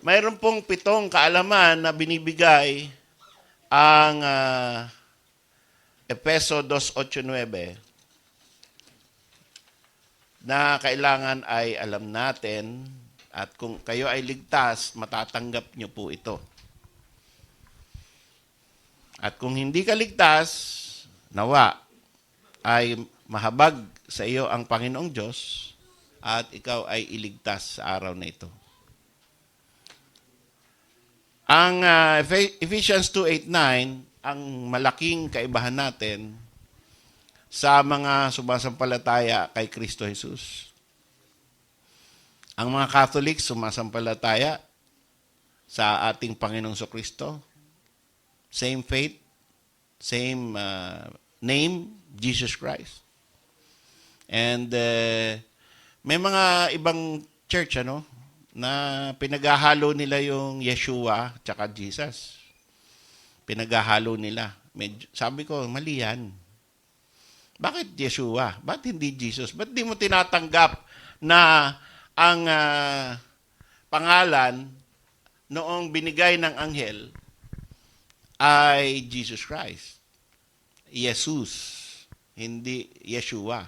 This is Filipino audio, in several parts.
mayroon pong 7 kaalaman na binibigay ang Efeso 2:8-9 na kailangan ay alam natin at kung kayo ay ligtas, matatanggap nyo po ito. At kung hindi ka ligtas, nawa ay mahabag sa iyo ang Panginoong Diyos at ikaw ay iligtas sa araw na ito. Ang Ephesians 2:8-9, ang malaking kaibahan natin sa mga sumasampalataya kay Kristo Jesus. Ang mga Catholic sumasampalataya sa ating Panginoong Kristo. Same faith, same name, Jesus Christ. And may mga ibang church na pinaghahalo nila yung Yeshua tsaka Jesus. Pinaghahalo nila. Sabi ko, mali yan. Bakit Yeshua? Bakit hindi Jesus? Ba't di mo tinatanggap na ang pangalan noong binigay ng anghel ay Jesus Christ? Jesus, hindi Yeshua.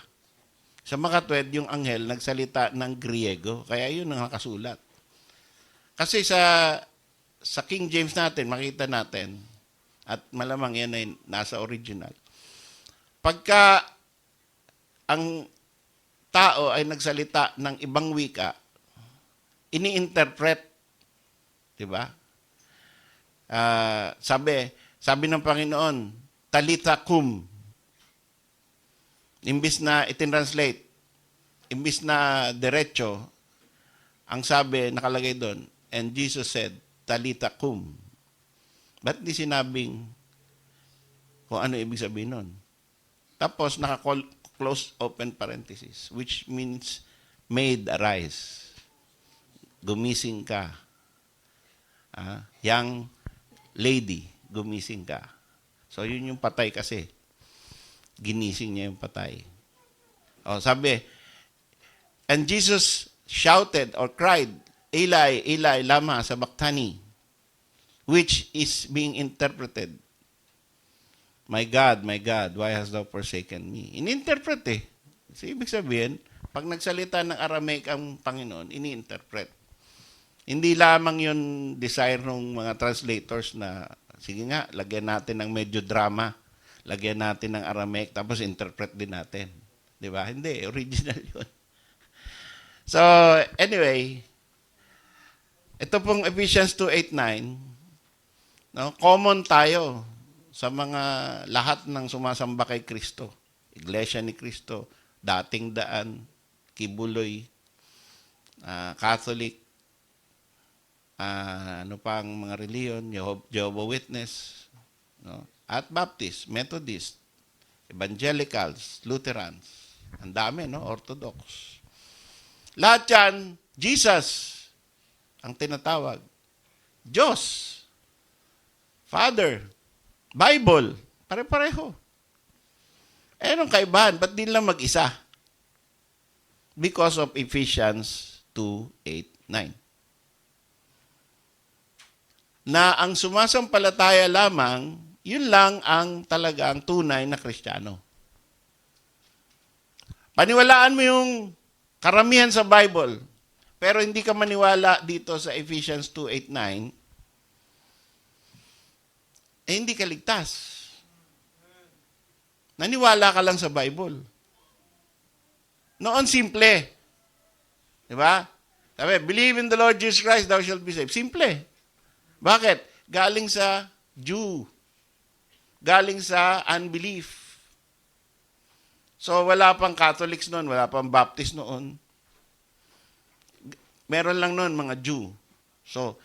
Sa makatwid, yung anghel nagsalita ng Griego, kaya yun ang nakasulat. Kasi sa King James natin, makita natin, at malamang yan ay nasa original. Pagka ang tao ay nagsalita ng ibang wika, ini-interpret, di ba? Sabi ng Panginoon, Talitha cum. Imbis na itinranslate, imbis na diretso, ang sabi, nakalagay doon, and Jesus said, Talitha cum. Ba't di sinabing kung ano ibig sabihin nun? Tapos, naka-close open parenthesis, which means, made arise. Gumising ka. Young lady, gumising ka. So, yun yung patay kasi. Ginising niya yung patay. Sabi, and Jesus shouted or cried, Eli, Eli, lama sabachthani, which is being interpreted, my God, why hast thou forsaken me? Ininterpret eh. So, ibig sabihin, pag nagsalita ng Aramaic ang Panginoon, ini-interpret. Hindi lamang yun desire ng mga translators na, sige nga, lagyan natin ng medyo drama, lagyan natin ng Aramaic, tapos interpret din natin. Di ba? Hindi, original yun. So, anyway, ito pong Ephesians 2:8-9, common tayo sa mga lahat ng sumasamba kay Kristo. Iglesia ni Kristo, dating daan, kibuloy, Catholic, ano pang mga reliyon, Jehovah Witness, at Baptist, Methodist, Evangelicals, Lutherans. Ang dami, Orthodox. Lahat yan, Jesus ang tinatawag. Diyos, Father, Bible, pare-pareho. Anong kaibahan? Ba't din lang mag-isa? Because of Ephesians 2:8-9. Na ang sumasampalataya lamang, yun lang ang talagang tunay na Kristiyano. Paniwalaan mo yung karamihan sa Bible, pero hindi ka maniwala dito sa Ephesians 2:8-9, hindi ka ligtas. Naniwala ka lang sa Bible. Noon, simple. Di ba? Sabi, believe in the Lord Jesus Christ, thou shalt be saved. Simple. Bakit? Galing sa Jew. Galing sa unbelief. So, wala pang Catholics noon, wala pang Baptist noon. Meron lang noon mga Jew. So,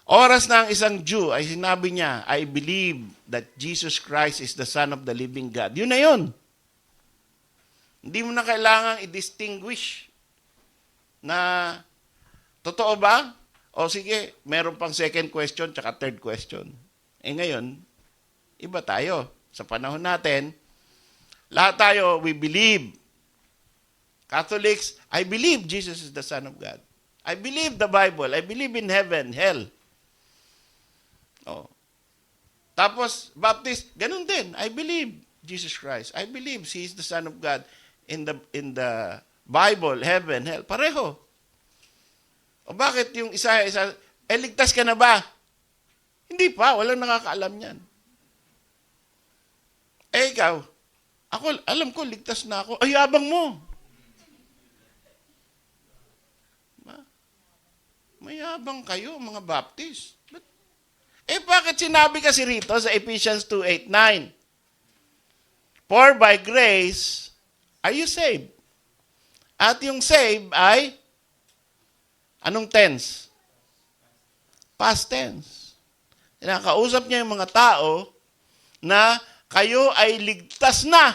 oras na ang isang Jew ay sinabi niya, I believe that Jesus Christ is the Son of the living God. Yun na yun. Hindi mo na kailangang i-distinguish na totoo ba? O sige, meron pang second question tsaka third question. Ngayon, iba tayo. Sa panahon natin, lahat tayo, we believe. Catholics, I believe Jesus is the Son of God. I believe the Bible. I believe in heaven, hell. Oh. Tapos, Baptist, ganun din. I believe Jesus Christ. I believe He is the Son of God in the Bible, heaven, hell. Pareho. O bakit yung isa, ligtas ka na ba? Hindi pa. Walang nakakaalam yan. Ikaw, alam ko, ligtas na ako. Ay, abang mo. Mayabang kayo, mga Baptist. Bakit sinabi kasi rito sa Ephesians 2:8-9? For by grace are you saved. At yung save ay, anong tense? Past tense. Kinakausap niya yung mga tao na kayo ay ligtas na.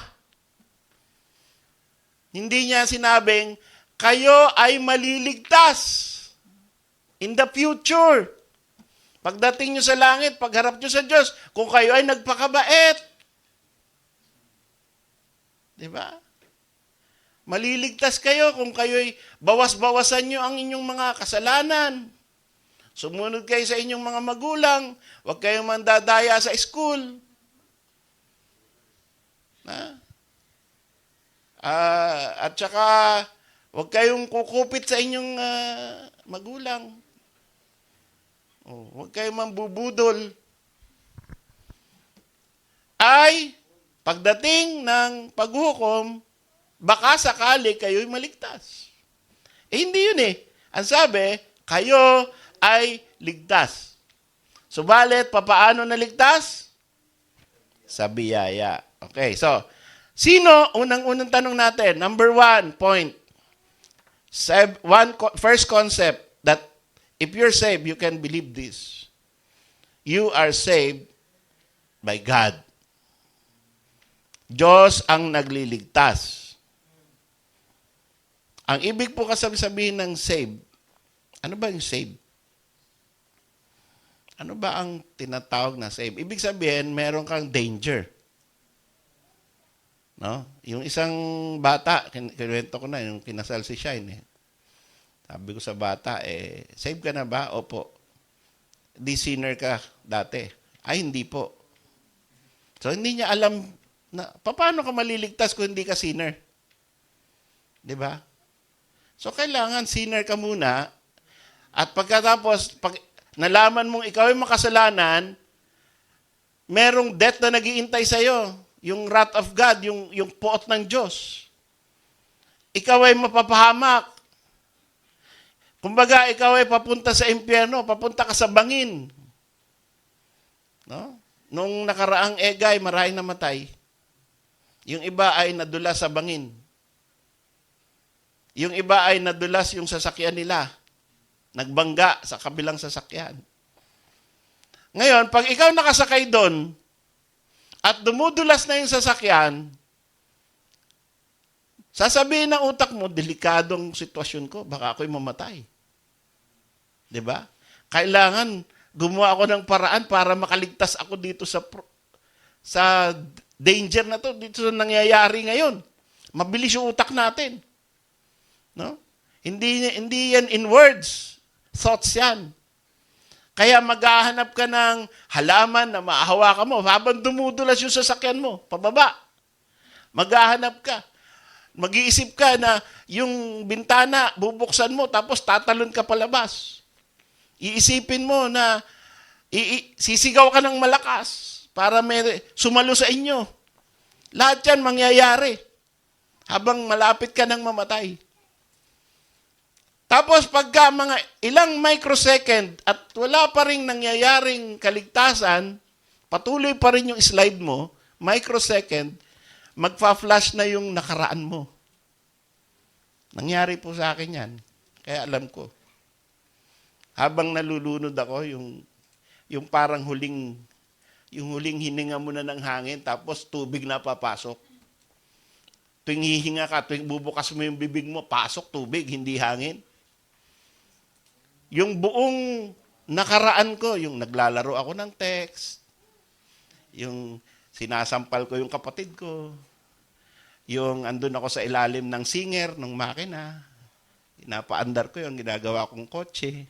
Hindi niya sinabing, kayo ay maliligtas. In the future. Pagdating nyo sa langit, pagharap nyo sa Diyos, kung kayo ay nagpakabait. Diba? Maliligtas kayo kung kayo ay bawas-bawasan nyo ang inyong mga kasalanan. Sumunod kayo sa inyong mga magulang. Huwag kayong mandadaya sa school. At saka, huwag kayong kukupit sa inyong magulang. Huwag kayong mambubudol. Ay, pagdating ng paghukom, baka sakali kayo'y maligtas. Hindi yun eh. Ang sabi, kayo ay ligtas. Subalit, papaano naligtas? Sa biyaya. Okay, so, sino, unang-unang tanong natin, number 1 point. First concept, that if you're saved, you can believe this. You are saved by God. Diyos ang nagliligtas. Ang ibig po kasabihin ng save, ano ba yung save? Ano ba ang tinatawag na save? Ibig sabihin, meron kang danger. No? Yung isang bata, kinuwento ko na, yung kinasal si Shine. Sabi ko sa bata, save ka na ba? Opo. Di sinner ka dati. Ay, hindi po. So, hindi niya alam na, paano ka maliligtas kung hindi ka sinner? Di ba? So, kailangan sinner ka muna. At pagkatapos, pag nalaman mong ikaw ay makasalanan, merong death na nag-iintay sa'yo. Yung wrath of God, yung puot ng Diyos. Ikaw ay mapapahamak. Kumbaga, ikaw ay papunta sa impyerno, papunta ka sa bangin. No? Nung nakaraang egay, maraming namatay. Yung iba ay nadulas sa bangin. Yung iba ay nadulas yung sasakyan nila. Nagbangga sa kabilang sasakyan. Ngayon, pag ikaw nakasakay doon, at dumudulas na yung sasakyan, sasabihin ng utak mo, delikadong sitwasyon ko, baka ako'y mamatay. Diba? Kailangan gumawa ako ng paraan para makaligtas ako dito sa danger na to, dito sa nangyayari ngayon. Mabilis yung utak natin. No? Hindi yan in words. Thoughts yan. Kaya maghahanap ka ng halaman na maahawakan mo habang dumudulas yung sasakyan mo, pababa. Maghahanap ka. Mag-iisip ka na yung bintana, bubuksan mo, tapos tatalon ka palabas. Iisipin mo na sisigaw ka ng malakas para may sumalo sa inyo. Lahat yan mangyayari habang malapit ka ng mamatay. Tapos pagka mga ilang microsecond at wala pa rin nangyayaring kaligtasan, patuloy pa rin yung slide mo, microsecond, magfa-flash na yung nakaraan mo. Nangyari po sa akin yan. Kaya alam ko. Habang nalulunod ako, yung parang huling hininga mo na ng hangin, tapos tubig na papasok. Tuwing hihinga ka, tuwing bubukas mo yung bibig mo, pasok tubig, hindi hangin. Yung buong nakaraan ko, yung naglalaro ako ng text, yung sinasampal ko yung kapatid ko, yung andun ako sa ilalim ng singer, ng makina, Pinapaandar ko yung ginagawa kong kotse.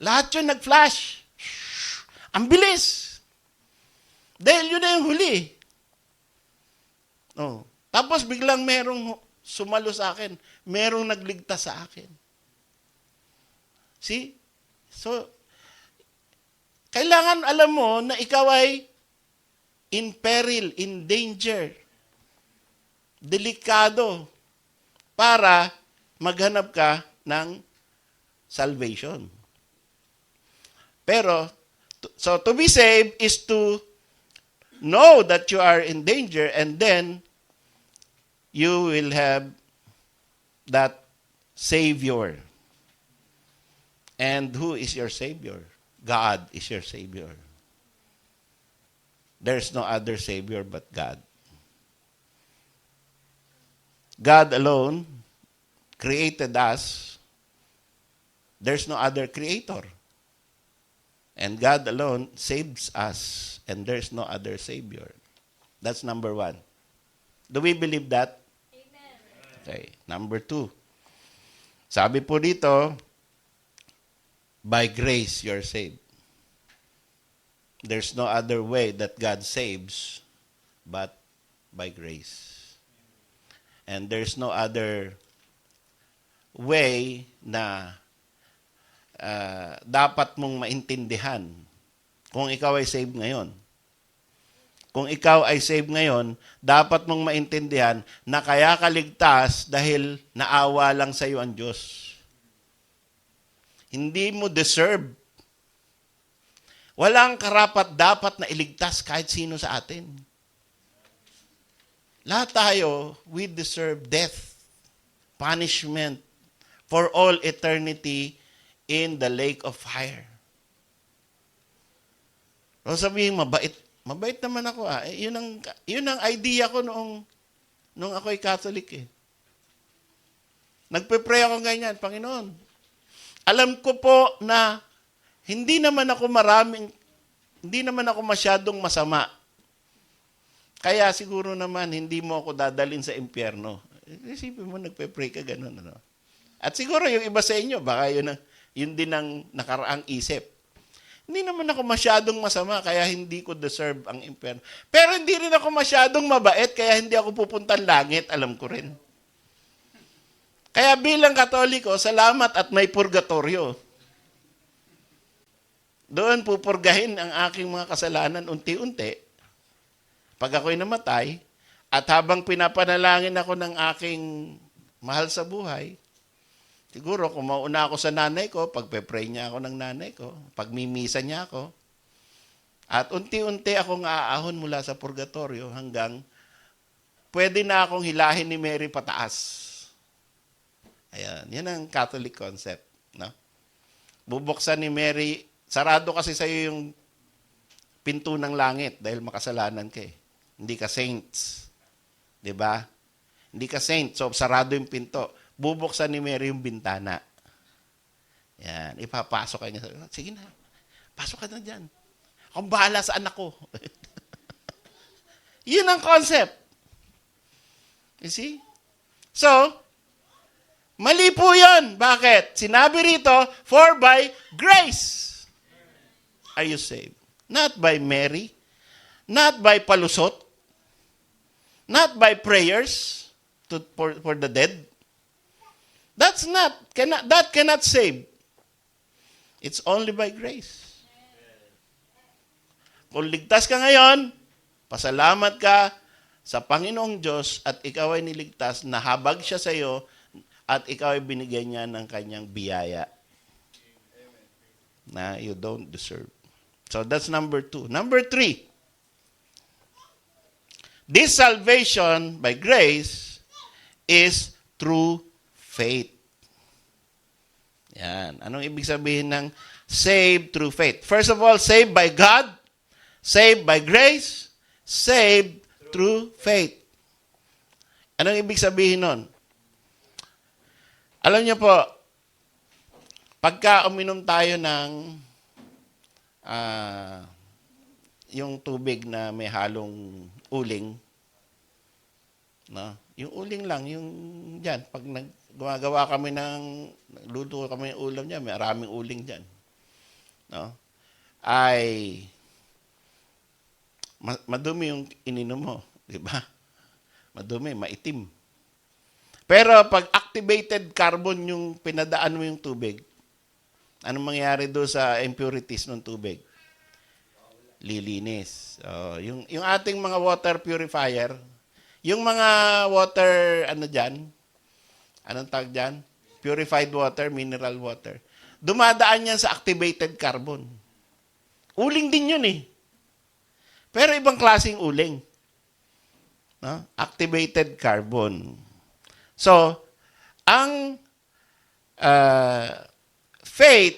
Lahat yun nag-flash. Ang bilis. Dahil yun na yung huli. Oh. Tapos biglang merong sumalo sa akin. Merong nagligtas sa akin. See? So, kailangan alam mo na ikaw ay in peril, in danger. Delikado. Para maghanap ka ng salvation. Pero, so to be saved is to know that you are in danger, and then you will have that Savior. And who is your Savior? God is your Savior. There's no other Savior but God. God alone created us. There's no other creator. And God alone saves us. And there's no other Savior. That's number 1. Do we believe that? Amen. Okay. Number 2. Sabi po dito, by grace you're saved. There's no other way that God saves but by grace. And there's no other way na dapat mong maintindihan kung ikaw ay saved ngayon. Kung ikaw ay saved ngayon, dapat mong maintindihan na kaya ka ligtas dahil naawa lang sa iyo ang Diyos. Hindi mo deserve. Walang karapat dapat na iligtas kahit sino sa atin. Lahat tayo, we deserve death, punishment for all eternity in the lake of fire. So sabihin, mabait. Mabait naman ako. Yun ang idea ko nung ako'y Catholic eh. Nagpe-pray ako ganyan, Panginoon. Alam ko po na hindi naman ako masyadong masama. Kaya siguro naman, hindi mo ako dadalhin sa impyerno. Isipin mo, nagpe-pray ka ganun. Ano? At siguro yung iba sa inyo, baka yun din ang nakaraang isip. Hindi naman ako masyadong masama, kaya hindi ko deserve ang impyerno. Pero hindi rin ako masyadong mabait, kaya hindi ako pupuntang langit, alam ko rin. Kaya bilang Katoliko, salamat at may purgatorio. Doon pupurgahin ang aking mga kasalanan unti-unti. Pag ako'y namatay, at habang pinapanalangin ako ng aking mahal sa buhay, siguro kung mauna ako sa nanay ko, pagpe-pray niya ako ng nanay ko, pagmimisa niya ako, at unti-unti akong aahon mula sa purgatorio hanggang pwede na akong hilahin ni Mary pataas. Ayan, yan ang Catholic concept. No? Bubuksan ni Mary, sarado kasi sa'yo yung pinto ng langit dahil makasalanan ka eh. Hindi ka saints. Diba? Hindi ka saint, so sarado yung pinto. Bubuksan ni Mary yung bintana. Yan, ipapasok ka niya. Sige na, pasok ka na dyan. Akong bahala sa anak ko. Yun ang concept. You see? So, mali po yun. Bakit? Sinabi rito, for by grace are you saved. Not by Mary, not by palusot, not by prayers for the dead. That cannot save. It's only by grace. Kung ligtas ka ngayon, pasalamat ka sa Panginoong Diyos at ikaw ay niligtas, nahabag siya sa iyo at ikaw ay binigyan niya ng kanyang biyaya na you don't deserve. So that's number 2. Number 3, this salvation by grace is through faith. Yan. Anong ibig sabihin ng saved through faith? First of all, saved by God, saved by grace, saved through faith. Anong ibig sabihin nun? Alam niyo po, pagka uminom tayo ng yung tubig na may halong uling, no? Yung uling lang, yung dyan, pag gumagawa kami luto kami ng ulam niya, may maraming uling diyan. No? Ay madumi yung ininom mo, di ba? Madumi, maitim. Pero pag activated carbon yung pinadaan mo yung tubig, anong mangyayari doon sa impurities ng tubig? Lilinis. Yung ating mga water purifier, yung mga water, anong tawag dyan? Purified water, mineral water. Dumadaan yan sa activated carbon. Uling din yun eh. Pero ibang klaseng uling. No? Activated carbon. So, ang faith,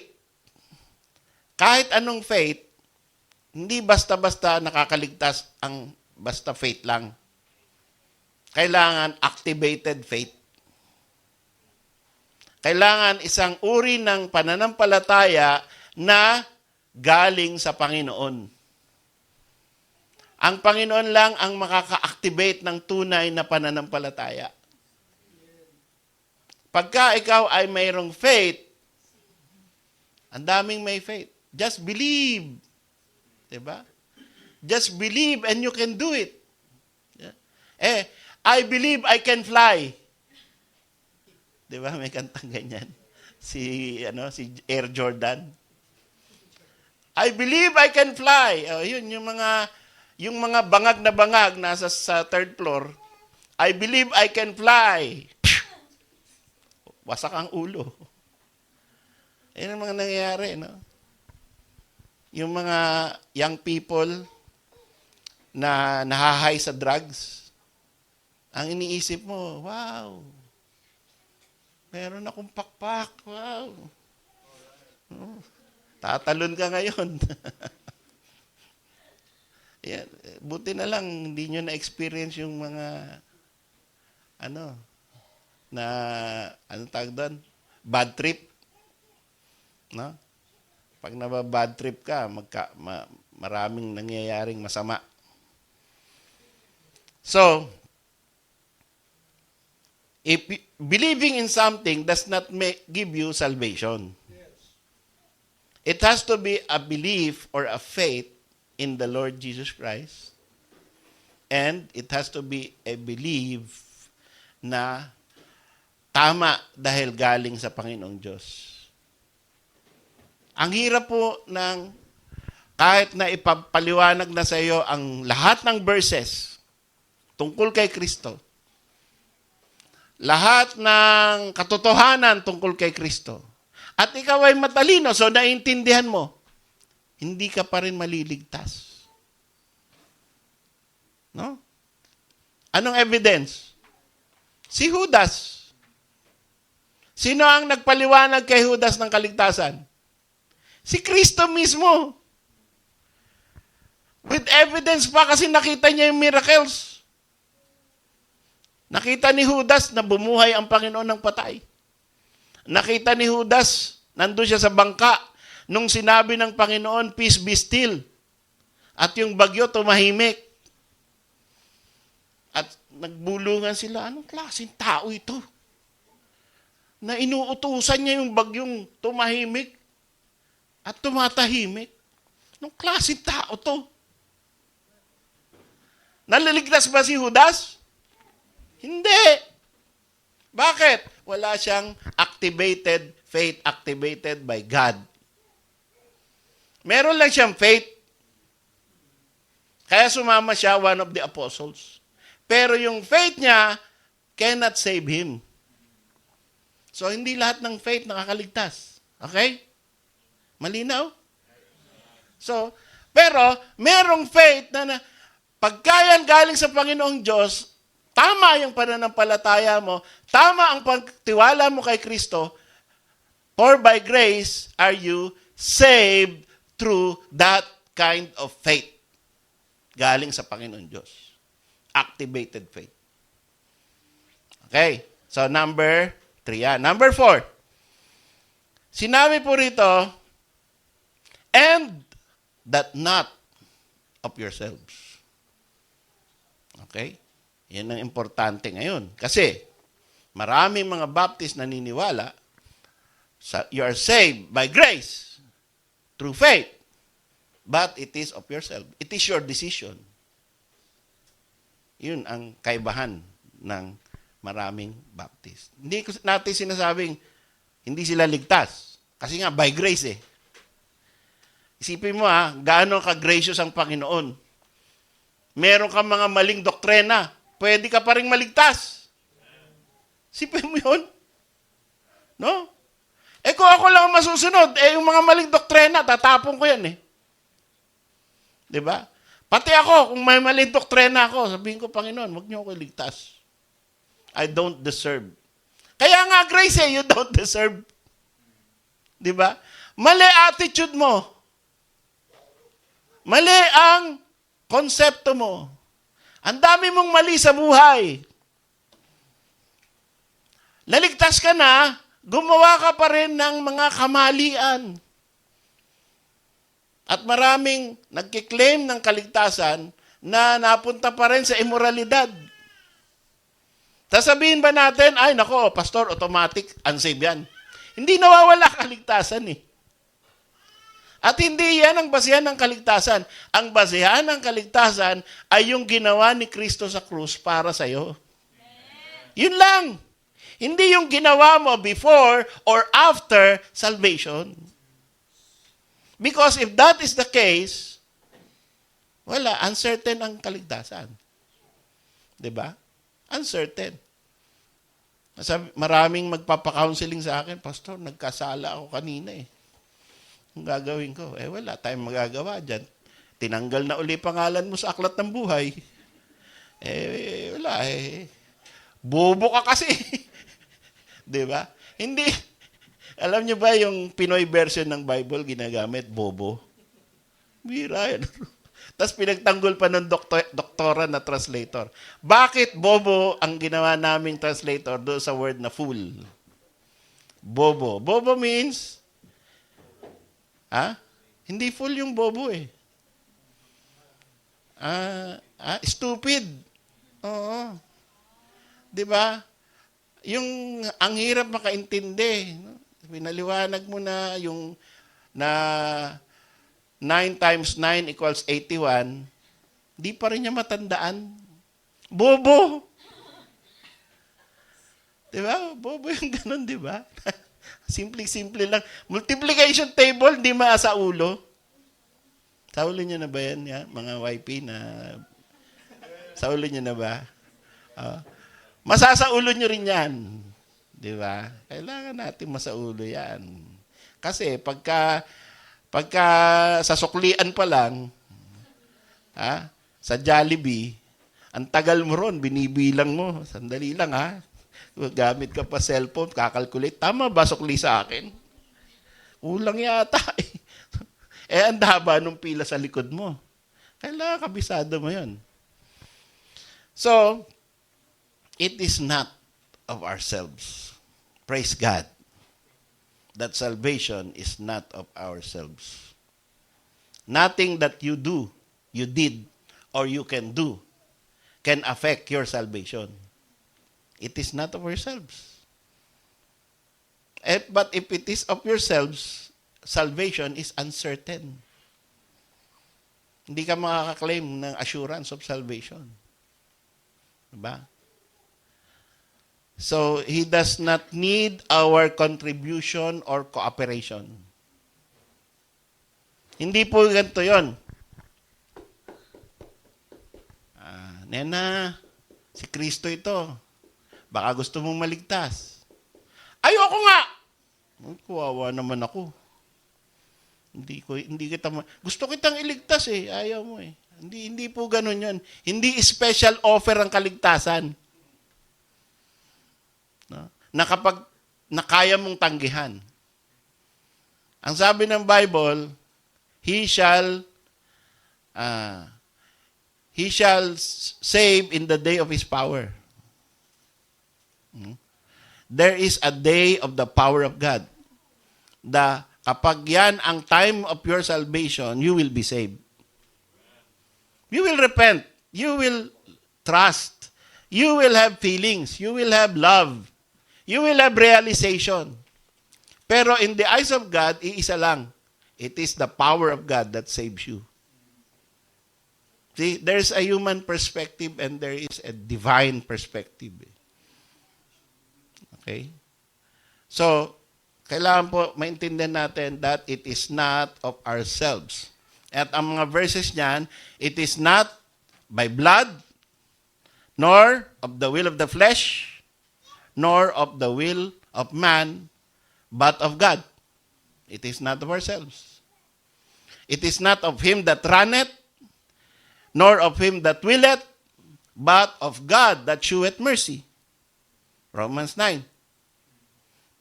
kahit anong faith, hindi basta-basta nakakaligtas ang basta faith lang. Kailangan activated faith. Kailangan isang uri ng pananampalataya na galing sa Panginoon. Ang Panginoon lang ang makaka-activate ng tunay na pananampalataya. Pagka ikaw ay mayroong faith, ang daming may faith. Just believe. Diba? Just believe and you can do it. Yeah. I believe I can fly. Diba? May kantang ganyan. Si Air Jordan. I believe I can fly. Yun, yung mga bangag na bangag nasa sa third floor. I believe I can fly. Wasak ang ulo. Yan ang mga nangyayari, no? Yung mga young people na nahahay sa drugs, ang iniisip mo, wow, meron akong pakpak, wow. Tatalon ka ngayon. Yan. Buti na lang, hindi nyo na-experience yung mga, anong tawag doon? Bad trip. No? Pag naba-bad trip ka, maraming nangyayaring masama. So, if believing in something does not give you salvation. It has to be a belief or a faith in the Lord Jesus Christ. And it has to be a belief na tama dahil galing sa Panginoong Diyos. Ang hirap po ng kahit na ipapaliwanag na sa iyo ang lahat ng verses tungkol kay Kristo, lahat ng katotohanan tungkol kay Kristo, at ikaw ay matalino, so naintindihan mo, hindi ka pa rin maliligtas. No? Anong evidence? Si Judas. Sino ang nagpaliwanag kay Judas ng kaligtasan? Si Kristo mismo. With evidence pa kasi nakita niya yung miracles. Nakita ni Judas na bumuhay ang Panginoon ng patay. Nakita ni Judas, nandun siya sa bangka, nung sinabi ng Panginoon, peace be still. At yung bagyo tumahimik. At nagbulungan sila, anong klaseng tao ito? Na inuutusan niya yung bagyong tumahimik at tumatahimik. Anong klaseng tao to? Naliligtas ba si Judas? Hindi. Bakit? Wala siyang activated faith, activated by God. Meron lang siyang faith. Kaya sumama siya, one of the apostles. Pero yung faith niya cannot save him. So, hindi lahat ng faith nakakaligtas. Okay? Malinaw? So, pero, merong faith na pagka yan galing sa Panginoong Diyos, tama yung pananampalataya mo, tama ang pagtiwala mo kay Kristo, for by grace are you saved through that kind of faith. Galing sa Panginoon Diyos. Activated faith. Okay. So, number 3 yan. Number 4. Sinabi po rito, and that not of yourselves. Okay? Yan ang importante ngayon. Kasi, maraming mga Baptist naniniwala, you are saved by grace, through faith, but it is of yourself. It is your decision. Yun ang kaibahan ng maraming Baptist. Hindi natin sinasabing hindi sila ligtas. Kasi nga, by grace eh. Isipin mo gaano ka-gracious ang Panginoon. Meron kang mga maling doktrina, pwede ka pa rin maligtas. Isipin mo yun. No? Kung ako lang masusunod, yung mga maling doktrina, tatapon ko yan eh. Diba? Pati ako, kung may maling doktrina ako, sabihin ko, Panginoon, huwag niyo ako iligtas. I don't deserve. Kaya nga, grace you don't deserve. Diba? Mali attitude mo. Mali ang konsepto mo. Ang dami mong mali sa buhay. Naligtas ka na, gumawa ka pa rin ng mga kamalian. At maraming nagkiklaim ng kaligtasan na napunta pa rin sa immoralidad. Sasabihin ba natin, ay nako, pastor, automatic, unsaved yan. Hindi nawawala kaligtasan eh. At hindi yan ang basihan ng kaligtasan. Ang basihan ng kaligtasan ay yung ginawa ni Kristo sa krus para sa'yo. Yun lang. Hindi yung ginawa mo before or after salvation. Because if that is the case, wala, uncertain ang kaligtasan. Diba? Uncertain. Maraming magpapa-counseling sa akin, Pastor, nagkasala ako kanina eh. Ang gagawin ko, wala tayong magagawa dyan. Tinanggal na uli pangalan mo sa aklat ng buhay. Wala eh. Bobo ka kasi. Diba? Hindi. Alam niyo ba yung Pinoy version ng Bible ginagamit? Bobo. Bira yan. Tapos pinagtanggol pa ng doktora na translator. Bakit bobo ang ginawa naming translator doon sa word na fool? Bobo. Bobo means, hindi fool yung bobo eh. Stupid. Oo. Diba? Yung ang hirap makaintindi. Pinaliwanag mo na yung na 9 times 9 equals 81, di pa rin niya matandaan. Bobo! Diba? Bobo yung ganun, diba? Simple-simple lang. Multiplication table, di maasa ulo. Sa ulo niyo na ba yan, mga YP na... Sa ulo niyo na ba? Masasaulo niyo rin yan. Diba? Kailangan natin masaulo yan. Kasi pagka sa suklian pa lang, sa Jollibee, ang tagal mo ron, binibilang mo. Sandali lang gamit ka pa cellphone, kakalculate. Tama ba sukli sa akin? Kulang yata eh. Ang haba nung pila sa likod mo. Kailangan kabisado mo yun. So, it is not of ourselves. Praise God. That salvation is not of ourselves. Nothing that you do, you did, or you can do can affect your salvation. It is not of yourselves. But if it is of yourselves, salvation is uncertain. Hindi ka makakaklaim ng assurance of salvation. Diba? So, He does not need our contribution or cooperation. Hindi po ganito yun. Nena, si Kristo ito. Baka gusto mong maligtas. Ayoko nga! Kuwawa naman ako. Hindi kita gusto kitang iligtas eh. Ayaw mo eh. Hindi po ganun yun. Hindi special offer ang kaligtasan. Na kapag nakaya mong tanggihan. Ang sabi ng Bible, He shall save in the day of His power. There is a day of the power of God. Kapag yan ang time of your salvation, you will be saved. You will repent. You will trust. You will have feelings. You will have love. You will have realization. Pero in the eyes of God, iisa lang. It is the power of God that saves you. See, there's a human perspective and there is a divine perspective. Okay? So, kailangan po maintindihan natin that it is not of ourselves. At ang mga verses niyan, it is not by blood, nor of the will of the flesh, nor of the will of man, but of God. It is not of ourselves. It is not of him that runneth, nor of him that willeth, but of God that sheweth mercy. Romans 9.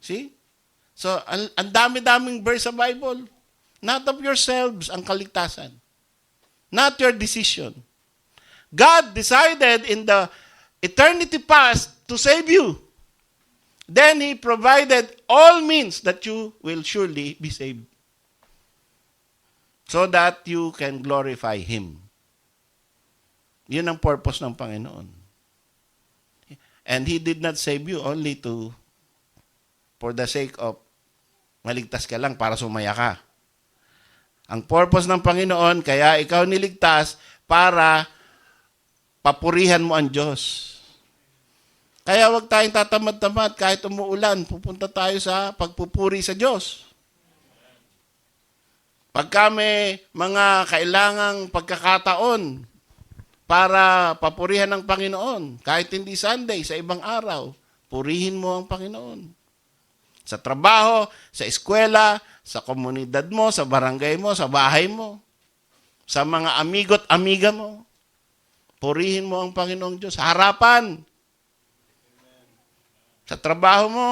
See? So, ang dami-daming verse sa Bible. Not of yourselves ang kaligtasan. Not your decision. God decided in the eternity past to save you. Then He provided all means that you will surely be saved. So that you can glorify Him. Yun ang purpose ng Panginoon. And He did not save you only for the sake of maligtas ka lang para sumaya ka. Ang purpose ng Panginoon, kaya ikaw niligtas para papurihan mo ang Diyos. Kaya wag tayong tatamad-tamad kahit umuulan, pupunta tayo sa pagpupuri sa Diyos. Pagka may mga kailangang pagkakataon para papurihan ng Panginoon, kahit hindi Sunday, sa ibang araw, purihin mo ang Panginoon. Sa trabaho, sa eskwela, sa komunidad mo, sa barangay mo, sa bahay mo, sa mga amigo't amiga mo, purihin mo ang Panginoong Diyos. Harapan. Sa trabaho mo.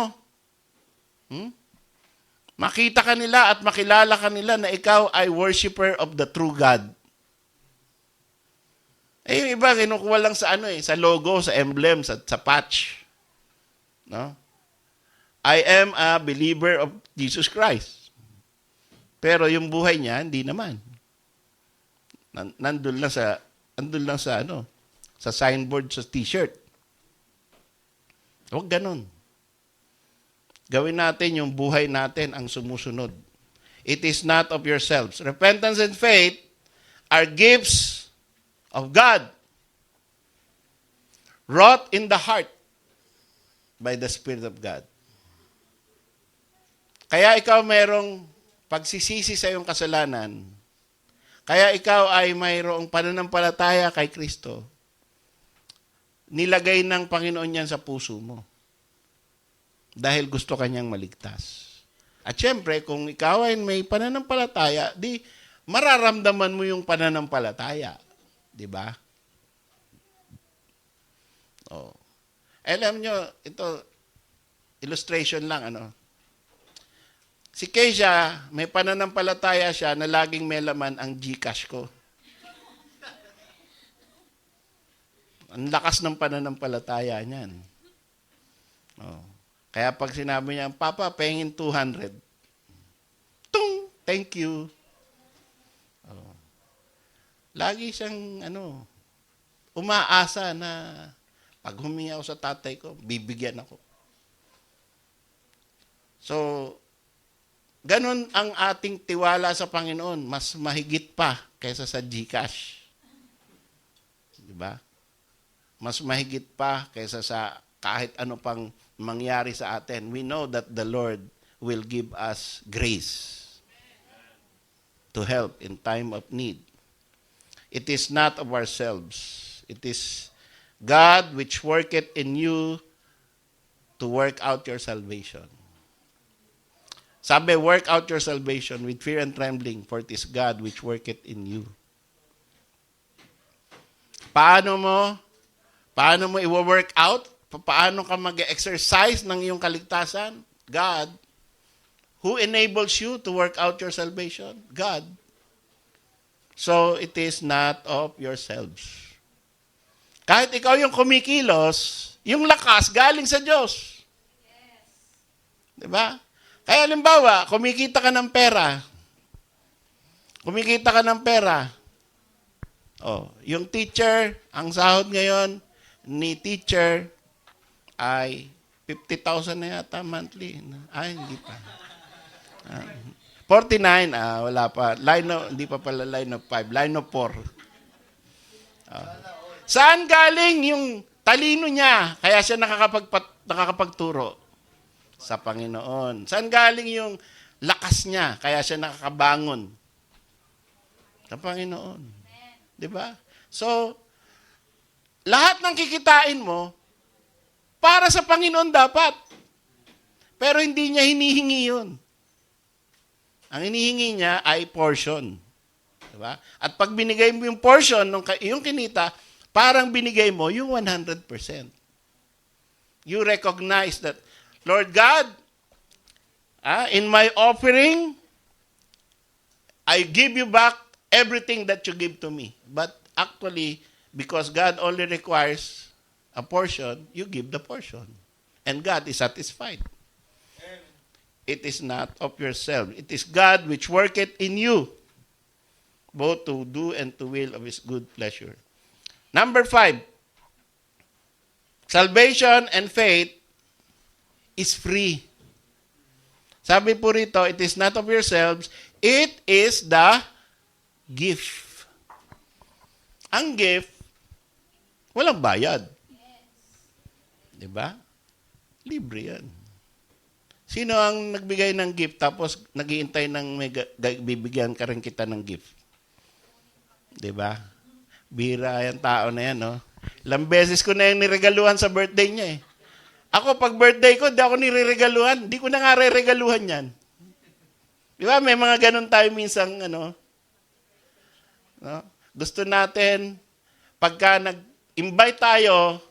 Makita ka nila at makilala ka nila na ikaw ay worshiper of the true God. Eh, yung iba, kinukuha lang sa sa logo, sa emblem, sa patch. No? I am a believer of Jesus Christ. Pero yung buhay niya, hindi naman. Nandun lang sa sa signboard sa t-shirt. Huwag ganun. Gawin natin yung buhay natin ang sumusunod. It is not of yourselves. Repentance and faith are gifts of God, wrought in the heart by the Spirit of God. Kaya ikaw mayroong pagsisisi sa iyong kasalanan. Kaya ikaw ay mayroong pananampalataya kay Kristo. Nilagay ng Panginoon yan sa puso mo. Dahil gusto kanyang maligtas. At syempre, kung ikaw ay may pananampalataya, di mararamdaman mo yung pananampalataya. Di ba? Oh. Alam nyo, ito, illustration lang, Si Keisha, may pananampalataya siya na laging may laman ang GCash ko. Ang lakas ng pananampalataya niyan. Oh. Kaya pag sinabi niya, Papa, pahingin 200. Tung! Thank you. Oh. Lagi siyang, umaasa na pag humingi ako sa tatay ko, bibigyan ako. So, ganun ang ating tiwala sa Panginoon. Mas mahigit pa kaysa sa GCash. Diba? Mas mahigit pa kaysa sa kahit ano pang mangyari sa atin. We know that the Lord will give us grace to help in time of need. It is not of ourselves. It is God which worketh in you to work out your salvation. Sabi, work out your salvation with fear and trembling, for it is God which worketh in you. Paano mo i-work out? Paano ka mag-exercise ng iyong kaligtasan? God. Who enables you to work out your salvation? God. So, it is not of yourselves. Kahit ikaw yung kumikilos, yung lakas galing sa Diyos. Yes. Diba? Kaya halimbawa, kumikita ka ng pera. Oh, yung teacher, ang sahod ngayon ni teacher ay 50,000 na yata monthly. Ay, hindi pa. 49, wala pa. Hindi pa pala line of 5. Line of 4. Saan galing yung talino niya? Kaya siya nakakapagturo? Sa Panginoon. Saan galing yung lakas niya? Kaya siya nakakabangon? Sa Panginoon. Di ba? So, lahat ng kikitain mo, para sa Panginoon dapat. Pero hindi niya hinihingi yun. Ang hinihingi niya ay portion. Diba? At pag binigay mo yung portion, yung kinita, parang binigay mo yung 100%. You recognize that, Lord God, in my offering, I give you back everything that you give to me. But actually, because God only requires a portion, you give the portion. And God is satisfied. It is not of yourself. It is God which worketh in you, both to do and to will of His good pleasure. Number 5, salvation and faith is free. Sabi po rito, it is not of yourselves, it is the gift. Ang gift, walang bayad. Diba? Libre yan. Sino ang nagbigay ng gift tapos naghihintay ng bibigyan ka rin kita ng gift? Diba? Bira yung tao na yan, no? Ilang beses ko na yung niregaluhan sa birthday niya eh. Ako, pag birthday ko, di ako niregaluhan. Di ko na nga re-regaluhan yan. Di ba? May mga ganun tayo minsan, no? Gusto natin, pagka nag-invite tayo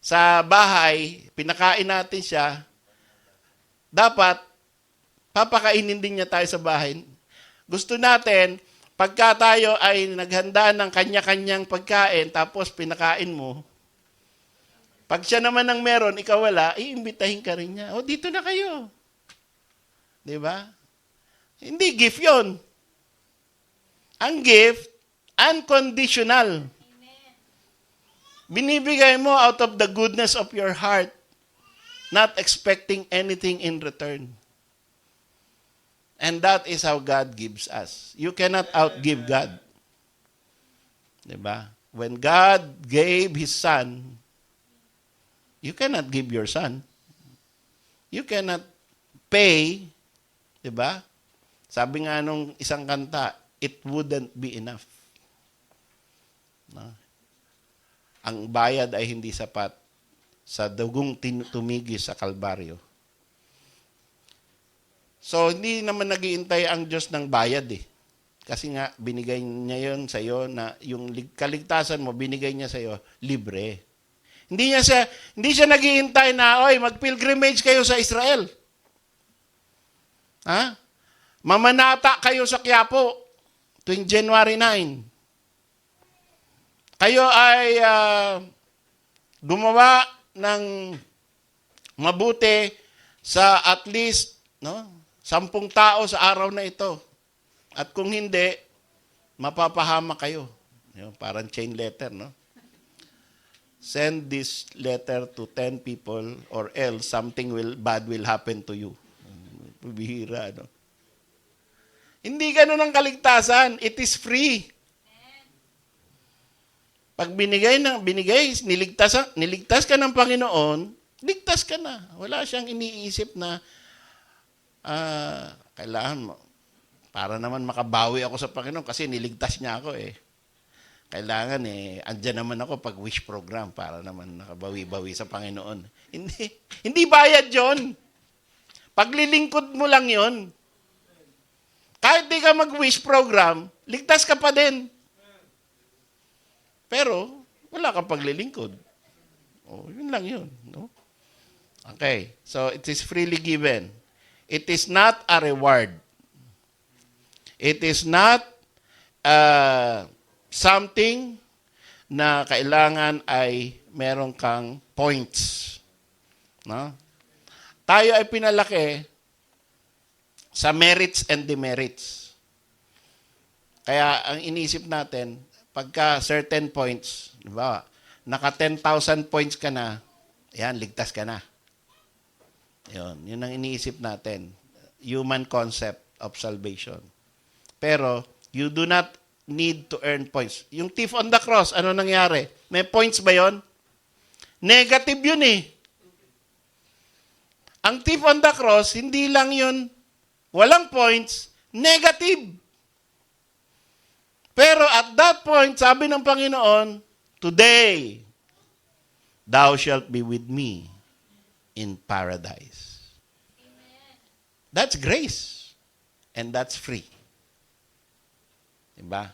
sa bahay, pinakain natin siya, dapat, papakainin din niya tayo sa bahay. Gusto natin, pagka tayo ay naghanda ng kanya-kanyang pagkain, tapos pinakain mo, pag siya naman ang meron, ikaw wala, iimbitahin ka rin niya. O, dito na kayo. Di ba? Hindi gift yon. Ang gift, unconditional. Binibigay mo out of the goodness of your heart, not expecting anything in return. And that is how God gives us. You cannot outgive God. Diba? When God gave His Son, you cannot give your son. You cannot pay, diba? Sabi nga nung isang kanta, it wouldn't be enough. No? Ang bayad ay hindi sapat sa dugong tumigis sa Kalbaryo. So, hindi naman naghihintay ang Diyos ng bayad eh. Kasi nga, binigay niya yun sa iyo na yung kaligtasan mo, binigay niya sa iyo, libre. Hindi siya naghihintay na, oy, mag-pilgrimage kayo sa Israel. Ha? Mamanata kayo sa Quiapo tuwing January 9. Kayo ay gumawa ng mabuti sa at least 10 tao sa araw na ito. At kung hindi, mapapahama kayo. Parang chain letter, no? Send this letter to 10 people or else something bad will happen to you. Bihira, no? Hindi ganun ang kaligtasan. It is free. Pag niligtas ka ng Panginoon, ligtas ka na. Wala siyang iniisip na kailangan mo. Para naman makabawi ako sa Panginoon kasi niligtas niya ako eh. Kailangan andyan naman ako pag wish program para naman nakabawi-bawi sa Panginoon. Hindi bayad yon. Paglilingkod mo lang yon. Kahit di ka mag-wish program, ligtas ka pa din. Pero, wala ka paglilingkod. Yun lang yun. No? Okay. So, it is freely given. It is not a reward. It is not something na kailangan ay meron kang points. No? Tayo ay pinalaki sa merits and demerits. Kaya ang iniisip natin, pagka certain points, diba, naka 10,000 points ka na, yan, ligtas ka na. Yun ang iniisip natin. Human concept of salvation. Pero, you do not need to earn points. Yung thief on the cross, ano nangyari? May points ba yon? Negative yun eh. Ang thief on the cross, hindi lang yun walang points, negative. Pero at that point, sabi ng Panginoon, today, thou shalt be with me in paradise. That's grace. And that's free. Diba?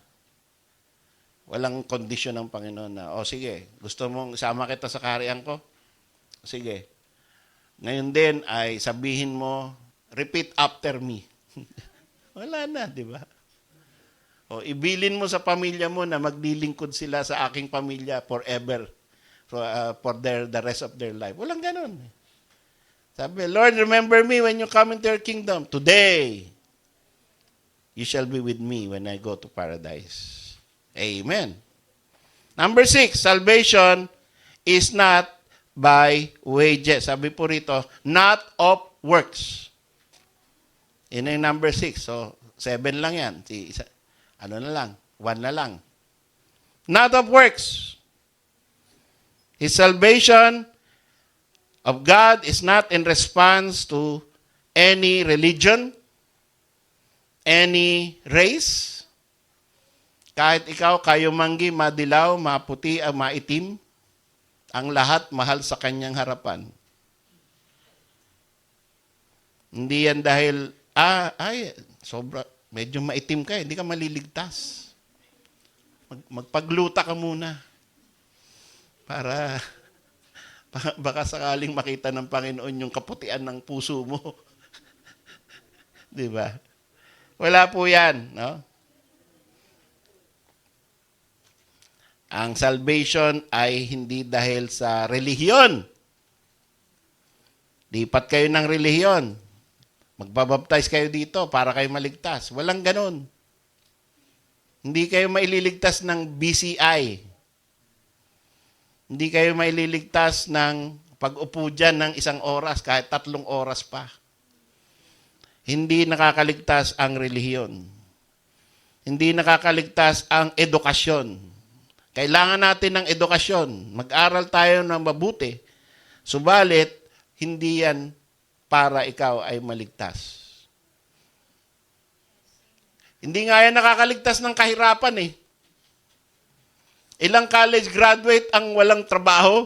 Walang kondisyon ng Panginoon na, sige, gusto mong isama kita sa kaharian ko? Sige. Ngayon din ay sabihin mo, repeat after me. Wala na, di ba? Ibilin mo sa pamilya mo na maglilingkod sila sa aking pamilya forever. For the rest of their life. Walang ganun. Sabi, Lord, remember me when you come into your kingdom. Today, you shall be with me when I go to paradise. Amen. Number 6, salvation is not by wages. Sabi po rito, not of works. Yun yung number 6. So, 7 lang yan. Ano na lang? 1 na lang. Not of works. His salvation of God is not in response to any religion, any race. Kahit ikaw, kayo manggi, madilaw, maputi, maitim, ang lahat mahal sa kanyang harapan. Hindi yan dahil, sobra, medyo maitim ka, hindi ka maliligtas. Magpagluta ka muna. Para baka sakaling makita ng Panginoon yung kaputian ng puso mo. Di ba? Wala po yan, no? Ang salvation ay hindi dahil sa relihiyon. Lipat kayo ng relihiyon. Magbabaptize kayo dito para kayo maligtas. Walang ganun. Hindi kayo maililigtas ng BCI. Hindi kayo maililigtas ng pag-upo dyan ng 1 oras, kahit 3 oras pa. Hindi nakakaligtas ang relihiyon. Hindi nakakaligtas ang edukasyon. Kailangan natin ng edukasyon. Mag-aral tayo ng mabuti. Subalit, hindi yan para ikaw ay maligtas. Hindi nga yan nakakaligtas ng kahirapan eh. Ilang college graduate ang walang trabaho?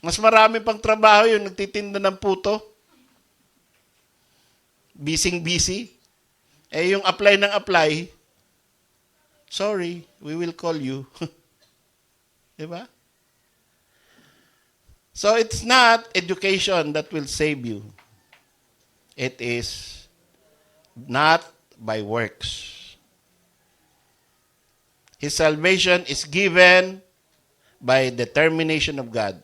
Mas marami pang trabaho yung nagtitinda ng puto. Busy. Yung apply ng apply, sorry, we will call you. Diba? So it's not education that will save you. It is not by works. His salvation is given by determination of God.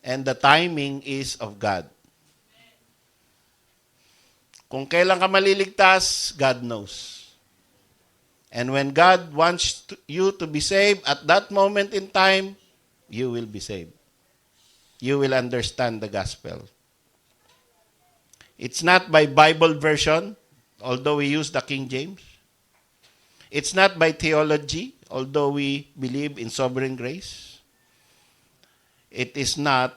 And the timing is of God. Kung kailan ka maliligtas, God knows. And when God wants you to be saved, at that moment in time, you will be saved. You will understand the gospel. It's not by Bible version, although we use the King James. It's not by theology, although we believe in sovereign grace. It is not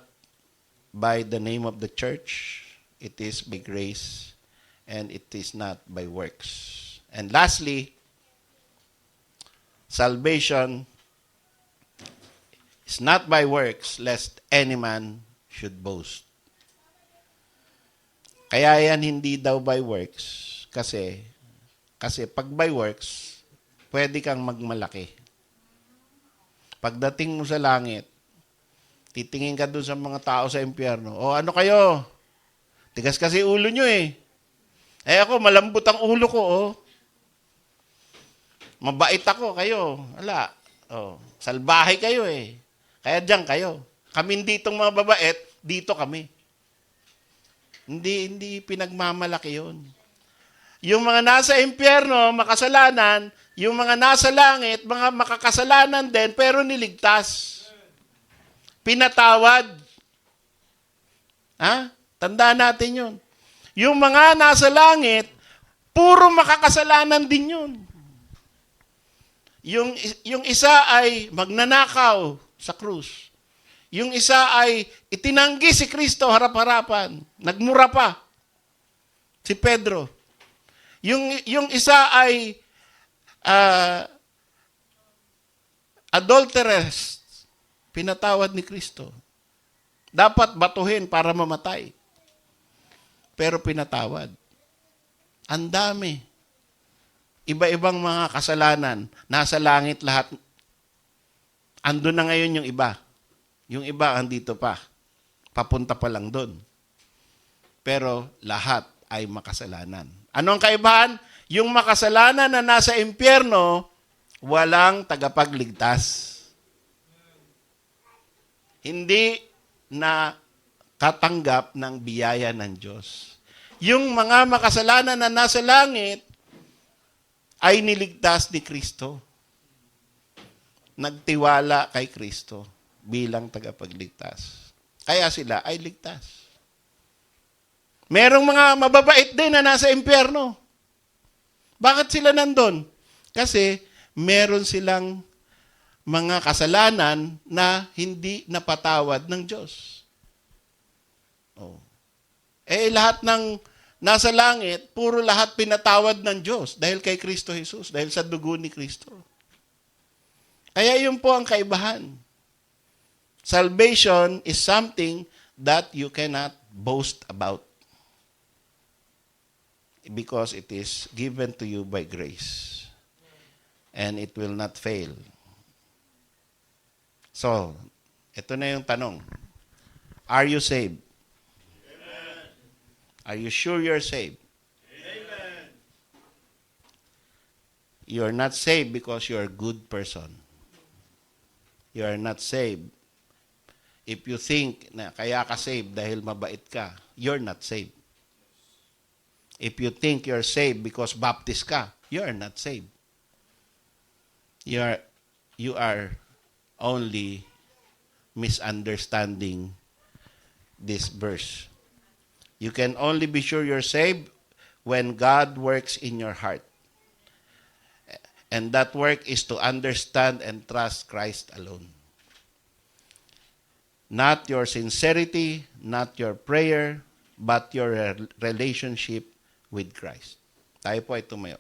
by the name of the church. It is by grace, and it is not by works. And lastly, salvation is not by works, lest any man should boast. Kaya yan hindi daw by works, kasi pag by works, pwede kang magmalaki. Pagdating mo sa langit, titingin ka doon sa mga tao sa impyerno. Ano kayo? Tigas kasi ulo nyo eh. Ako, malambot ang ulo ko, Mabait ako, kayo. Wala. Salbahe kayo eh. Kaya diyan kayo. Kami ditong mga babait, dito kami. Hindi pinagmamalaki yun. Yung mga nasa impyerno, makasalanan, yung mga nasa langit, mga makakasalanan din, pero niligtas. Pinatawad. Ha? Tandaan natin yun. Yung mga nasa langit, puro makakasalanan din yun. Yung isa ay magnanakaw sa krus. Yung isa ay itinanggi si Kristo harap-harapan. Nagmura pa. Si Pedro. Yung isa ay adulteress. Pinatawad ni Kristo. Dapat batuhin para mamatay. Pero pinatawad. Ang dami. Iba-ibang mga kasalanan. Nasa langit lahat. Andun na ngayon yung iba. Yung iba andito pa. Papunta pa lang doon. Pero lahat ay makasalanan. Ano ang kaibahan? Yung makasalanan na nasa impyerno, walang tagapagligtas. Hindi na katanggap ng biyaya ng Diyos. Yung mga makasalanan na nasa langit, ay niligtas ni Kristo. Nagtiwala kay Kristo bilang tagapagligtas. Kaya sila ay ligtas. Merong mga mababait din na nasa impyerno. Bakit sila nandun? Kasi meron silang mga kasalanan na hindi napatawad ng Diyos. Oh. Lahat ng nasa langit, puro lahat pinatawad ng Diyos dahil kay Kristo Jesus, dahil sa dugo ni Kristo. Kaya yun po ang kaibahan. Salvation is something that you cannot boast about because it is given to you by grace and it will not fail. So, ito na yung tanong. Are you saved? Are you sure you're saved? Amen. You're not saved because you're a good person. You are not saved. If you think na kaya ka saved dahil mabait ka, you're not saved. If you think you're saved because Baptist ka, you're not saved. You are only misunderstanding this verse. You can only be sure you're saved when God works in your heart. And that work is to understand and trust Christ alone. Not your sincerity, not your prayer, but your relationship with Christ. Tayo po ay tumayo.